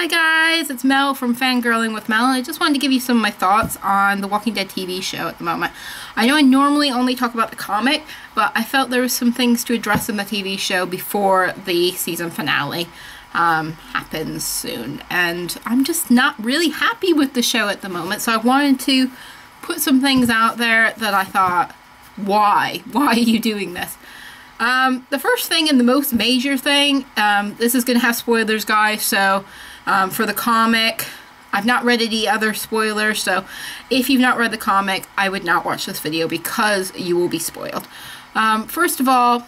Hi guys, it's Mel from Fangirling with Mel, and I just wanted to give you some of my thoughts on the Walking Dead TV show at the moment. I know I normally only talk about the comic, but I felt there was some things to address in the TV show before the season finale happens soon, and I'm just not really happy with the show at the moment, so I wanted to put some things out there that I thought, why? Why are you doing this? The first thing and the most major thing, this is going to have spoilers, guys, so for the comic, I've not read any other spoilers, so if you've not read the comic, I would not watch this video because you will be spoiled. First of all,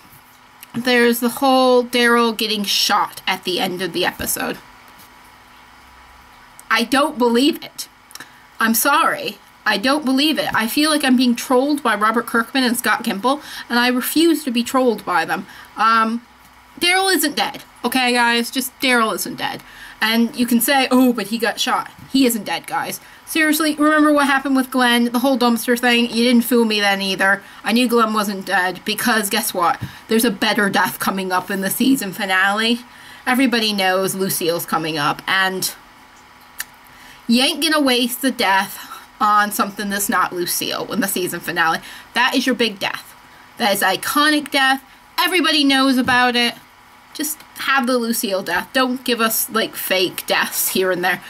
there's the whole Daryl getting shot at the end of the episode. I don't believe it. I'm sorry. I don't believe it. I feel like I'm being trolled by Robert Kirkman and Scott Gimple, and I refuse to be trolled by them. Daryl isn't dead. Okay, guys? Just Daryl isn't dead. And you can say, oh, but he got shot. He isn't dead, guys. Seriously, remember what happened with Glenn? The whole dumpster thing? You didn't fool me then either. I knew Glenn wasn't dead because, guess what? There's a better death coming up in the season finale. Everybody knows Lucille's coming up, and you ain't gonna waste the death on something that's not Lucille in the season finale. That is your big death. That is iconic death. Everybody knows about it. Just have the Lucille death. Don't give us, like, fake deaths here and there.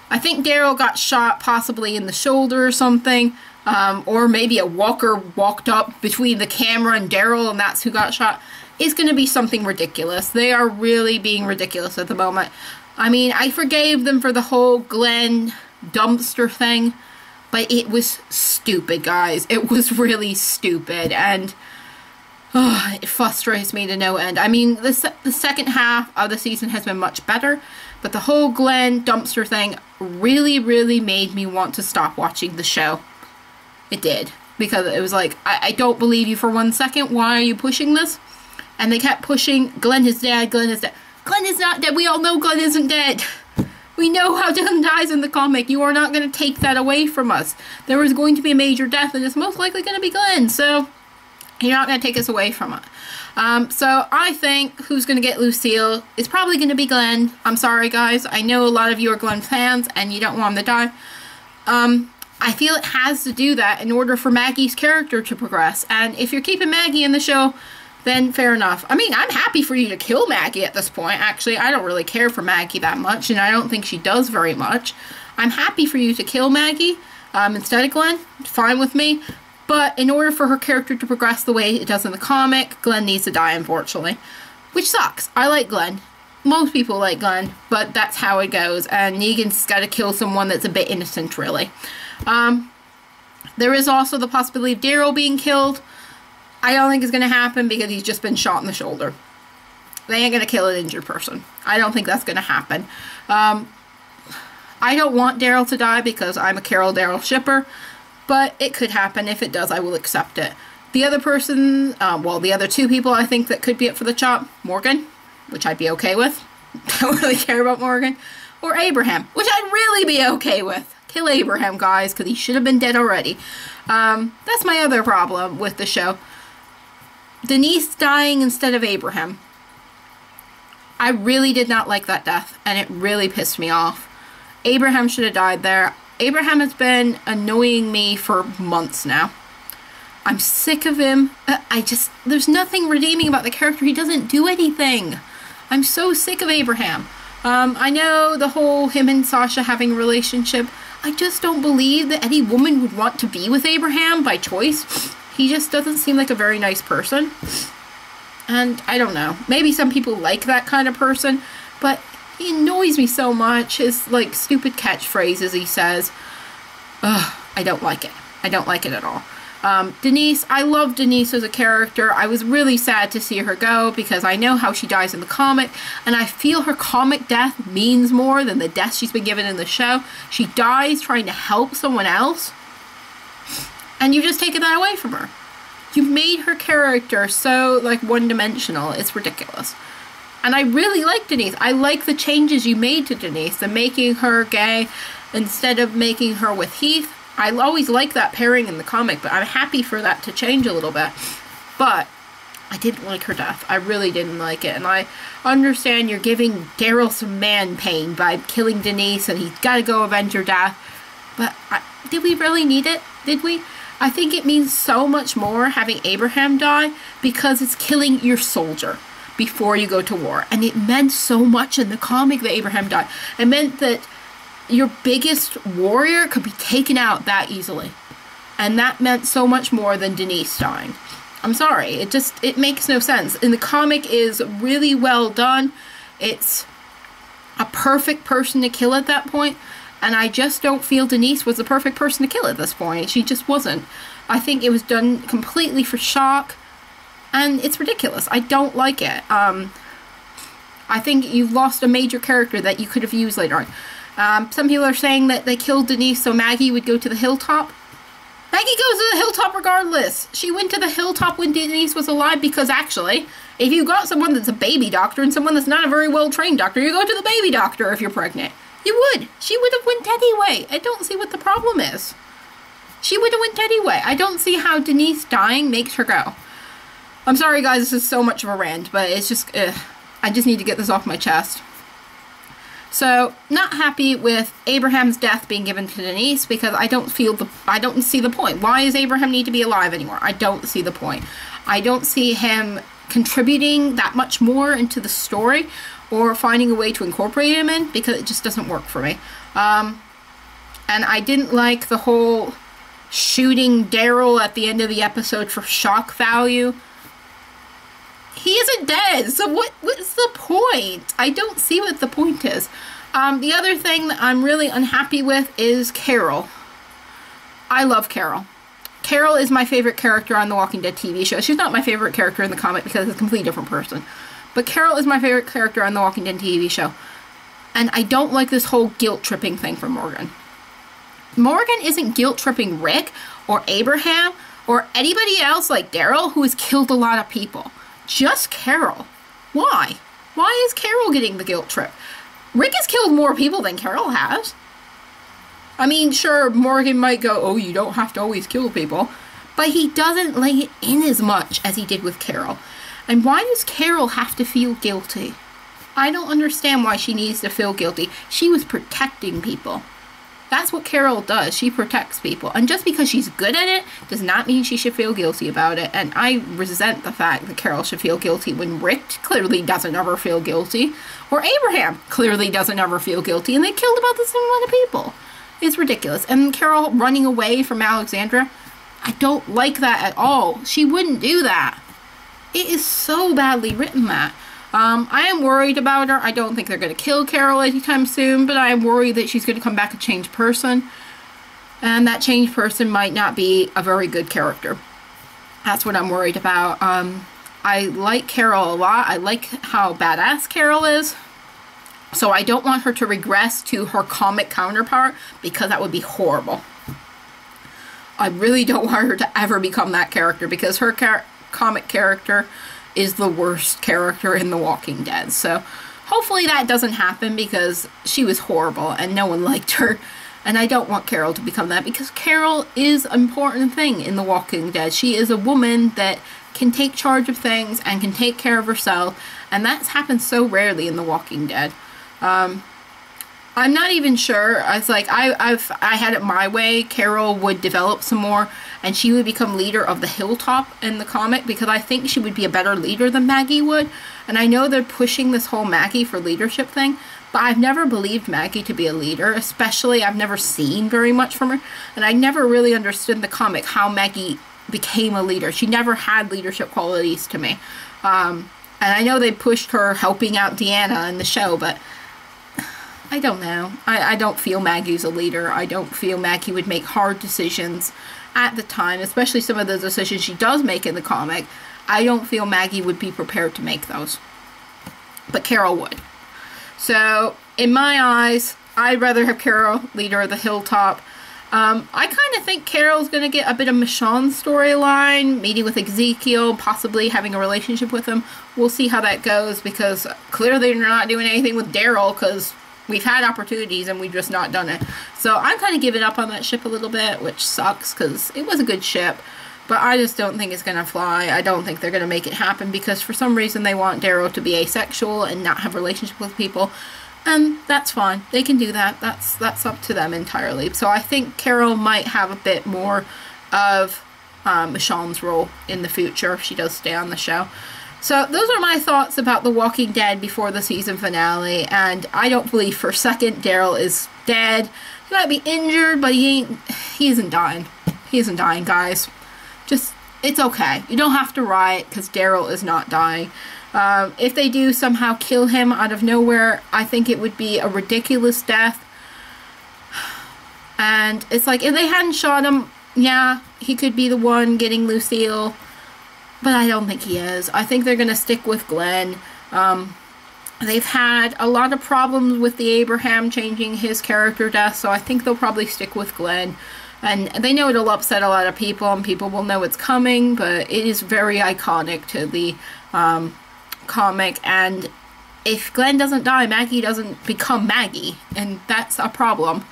I think Daryl got shot possibly in the shoulder or something. Or maybe a walker walked up between the camera and Daryl and that's who got shot. It's going to be something ridiculous. They are really being ridiculous at the moment. I mean, I forgave them for the whole Glenn dumpster thing. But it was stupid, guys. It was really stupid. And it frustrates me to no end. I mean, the second half of the season has been much better, but the whole Glenn dumpster thing really, really made me want to stop watching the show. It did. Because it was like, I don't believe you for 1 second. Why are you pushing this? And they kept pushing, Glenn is dead, Glenn is dead. Glenn is not dead. We all know Glenn isn't dead. We know how Glenn dies in the comic. You are not going to take that away from us. There is going to be a major death, and it's most likely going to be Glenn. So you're not going to take us away from it. So I think who's going to get Lucille is probably going to be Glenn. I'm sorry, guys. I know a lot of you are Glenn fans, and you don't want him to die. I feel it has to do that in order for Maggie's character to progress. And if you're keeping Maggie in the show, then fair enough. I mean, I'm happy for you to kill Maggie at this point. Actually, I don't really care for Maggie that much, and I don't think she does very much. I'm happy for you to kill Maggie instead of Glenn. It's fine with me. But in order for her character to progress the way it does in the comic, Glenn needs to die, unfortunately. Which sucks. I like Glenn. Most people like Glenn, but that's how it goes. And Negan's got to kill someone that's a bit innocent, really. There is also the possibility of Daryl being killed. I don't think it's going to happen because he's just been shot in the shoulder. They ain't going to kill an injured person. I don't think that's going to happen. I don't want Daryl to die because I'm a Carol Daryl shipper. But it could happen. If it does, I will accept it. The other person, well, the other two people I think that could be up for the chop, Morgan, which I'd be okay with. I don't really care about Morgan. Or Abraham, which I'd really be okay with. Kill Abraham, guys, because he should have been dead already. That's my other problem with the show. Denise dying instead of Abraham. I really did not like that death, and it really pissed me off. Abraham should have died there. Abraham has been annoying me for months now. I'm sick of him. There's nothing redeeming about the character. He doesn't do anything. I'm so sick of Abraham. I know the whole him and Sasha having a relationship. I just don't believe that any woman would want to be with Abraham by choice. He just doesn't seem like a very nice person. And I don't know. Maybe some people like that kind of person, but he annoys me so much. His, like, stupid catchphrases he says. Ugh, I don't like it. I don't like it at all. Denise, I love Denise as a character. I was really sad to see her go because I know how she dies in the comic, and I feel her comic death means more than the death she's been given in the show. She dies trying to help someone else, and you've just taken that away from her. You've made her character so, like, one-dimensional. It's ridiculous. And I really like Denise. I like the changes you made to Denise. The making her gay instead of making her with Heath. I always like that pairing in the comic, but I'm happy for that to change a little bit. But I didn't like her death. I really didn't like it. And I understand you're giving Daryl some man pain by killing Denise and he's got to go avenge her death. But did we really need it? Did we? I think it means so much more having Abraham die because it's killing your soldier before you go to war. And it meant so much in the comic that Abraham died. It meant that your biggest warrior could be taken out that easily. And that meant so much more than Denise dying. I'm sorry, it makes no sense. And the comic is really well done. It's a perfect person to kill at that point. And I just don't feel Denise was the perfect person to kill at this point. She just wasn't. I think it was done completely for shock. And it's ridiculous. I don't like it. I think you've lost a major character that you could have used later on. Some people are saying that they killed Denise so Maggie would go to the hilltop. Maggie goes to the hilltop regardless. She went to the hilltop when Denise was alive because actually, if you got someone that's a baby doctor and someone that's not a very well-trained doctor, you go to the baby doctor if you're pregnant. You would. She would have went anyway. I don't see what the problem is. She would have went anyway. I don't see how Denise dying makes her go. I'm sorry guys, this is so much of a rant, but it's just, I just need to get this off my chest. So, not happy with Abraham's death being given to Denise because I don't see the point. Why does Abraham need to be alive anymore? I don't see the point. I don't see him contributing that much more into the story or finding a way to incorporate him in because it just doesn't work for me. And I didn't like the whole shooting Daryl at the end of the episode for shock value. He isn't dead, so what's the point? I don't see what the point is. The other thing that I'm really unhappy with is Carol. I love Carol. Carol is my favorite character on the Walking Dead TV show. She's not my favorite character in the comic because it's a completely different person. But Carol is my favorite character on the Walking Dead TV show. And I don't like this whole guilt-tripping thing from Morgan. Morgan isn't guilt-tripping Rick or Abraham or anybody else like Daryl who has killed a lot of people. Just Carol. Why? Why is Carol getting the guilt trip? Rick has killed more people than Carol has. I mean, sure, Morgan might go, oh, you don't have to always kill people. But he doesn't lay it in as much as he did with Carol. And why does Carol have to feel guilty? I don't understand why she needs to feel guilty. She was protecting people. That's what Carol does. She protects people. And just because she's good at it does not mean she should feel guilty about it. And I resent the fact that Carol should feel guilty when Rick clearly doesn't ever feel guilty. Or Abraham clearly doesn't ever feel guilty. And they killed about the same amount of people. It's ridiculous. And Carol running away from Alexandra, I don't like that at all. She wouldn't do that. It is so badly written, that. I am worried about her. I don't think they're going to kill Carol anytime soon, but I am worried that she's going to come back a changed person. And that changed person might not be a very good character. That's what I'm worried about. I like Carol a lot. I like how badass Carol is. So I don't want her to regress to her comic counterpart because that would be horrible. I really don't want her to ever become that character because her comic character is the worst character in The Walking Dead. So hopefully that doesn't happen because she was horrible and no one liked her. And I don't want Carol to become that because Carol is an important thing in The Walking Dead. She is a woman that can take charge of things and can take care of herself. And that's happened so rarely in The Walking Dead. I'm not even sure. I was like, I had it my way. Carol would develop some more and she would become leader of the Hilltop in the comic because I think she would be a better leader than Maggie would. And I know they're pushing this whole Maggie for leadership thing, but I've never believed Maggie to be a leader, especially I've never seen very much from her. And I never really understood in the comic how Maggie became a leader. She never had leadership qualities to me. And I know they pushed her helping out Deanna in the show, but I don't know. I don't feel Maggie's a leader. I don't feel Maggie would make hard decisions at the time, especially some of the decisions she does make in the comic. I don't feel Maggie would be prepared to make those. But Carol would. So, in my eyes, I'd rather have Carol, leader of the Hilltop. I kind of think Carol's going to get a bit of Michonne's storyline, meeting with Ezekiel, possibly having a relationship with him. We'll see how that goes, because clearly they're not doing anything with Daryl, because we've had opportunities and we've just not done it. So I'm kind of giving up on that ship a little bit, which sucks, because it was a good ship. But I just don't think it's going to fly. I don't think they're going to make it happen because for some reason they want Daryl to be asexual and not have a relationship with people. And that's fine. They can do that. That's up to them entirely. So I think Carol might have a bit more of Michonne's role in the future if she does stay on the show. So those are my thoughts about The Walking Dead before the season finale. And I don't believe for a second Daryl is dead. He might be injured, but he isn't dying. He isn't dying, guys. Just, it's okay. You don't have to riot because Daryl is not dying. If they do somehow kill him out of nowhere, I think it would be a ridiculous death. And it's like, if they hadn't shot him, yeah, he could be the one getting Lucille. But I don't think he is. I think they're going to stick with Glenn. They've had a lot of problems with the Abraham changing his character death, so I think they'll probably stick with Glenn. And they know it'll upset a lot of people, and people will know it's coming, but it is very iconic to the comic. And if Glenn doesn't die, Maggie doesn't become Maggie, and that's a problem.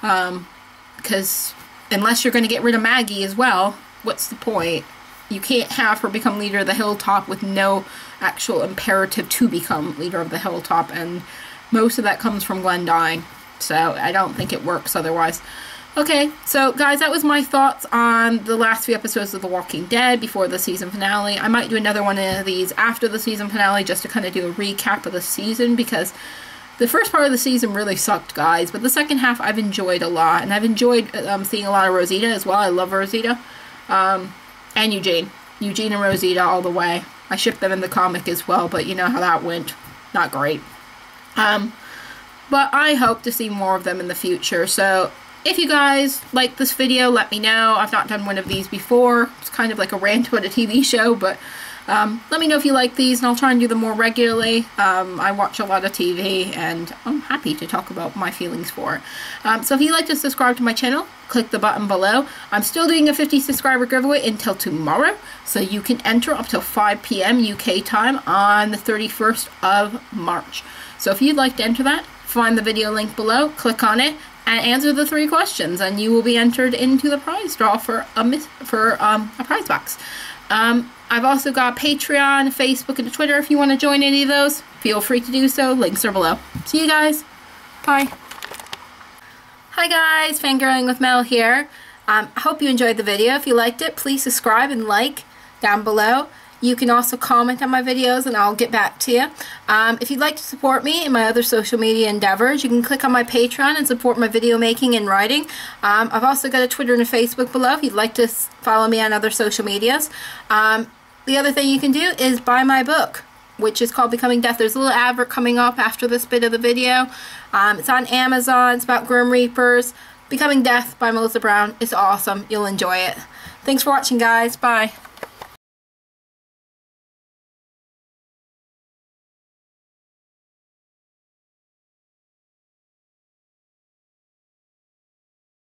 Because unless you're going to get rid of Maggie as well, what's the point? You can't have her become leader of the Hilltop with no actual imperative to become leader of the Hilltop, and most of that comes from Glenn dying. So I don't think it works otherwise. Okay, so guys, that was my thoughts on the last few episodes of The Walking Dead before the season finale. I might do another one of these after the season finale just to kind of do a recap of the season, because the first part of the season really sucked, guys, but the second half I've enjoyed a lot, and I've enjoyed seeing a lot of Rosita as well. I love Rosita. And Eugene. Eugene and Rosita all the way. I shipped them in the comic as well, but you know how that went. Not great. But I hope to see more of them in the future, so if you guys like this video, let me know. I've not done one of these before. It's kind of like a rant about a TV show, but let me know if you like these, and I'll try and do them more regularly. I watch a lot of TV, and I'm happy to talk about my feelings for it. So if you'd like to subscribe to my channel, click the button below. I'm still doing a 50 subscriber giveaway until tomorrow, so you can enter up till 5 p.m. UK time on the 31st of March. So if you'd like to enter that, find the video link below, click on it, and answer the 3 questions, and you will be entered into the prize draw for a prize box. I've also got Patreon, Facebook, and Twitter. If you want to join any of those, feel free to do so. Links are below. See you guys. Bye. Hi guys, Fangirling with Mel here. I hope you enjoyed the video. If you liked it, please subscribe and like down below. You can also comment on my videos and I'll get back to you. If you'd like to support me in my other social media endeavors, you can click on my Patreon and support my video making and writing. I've also got a Twitter and a Facebook below if you'd like to follow me on other social medias. The other thing you can do is buy my book, which is called Becoming Death. There's a little advert coming up after this bit of the video. It's on Amazon. It's about Grim Reapers. Becoming Death by Melissa Brown. It's awesome. You'll enjoy it. Thanks for watching, guys. Bye.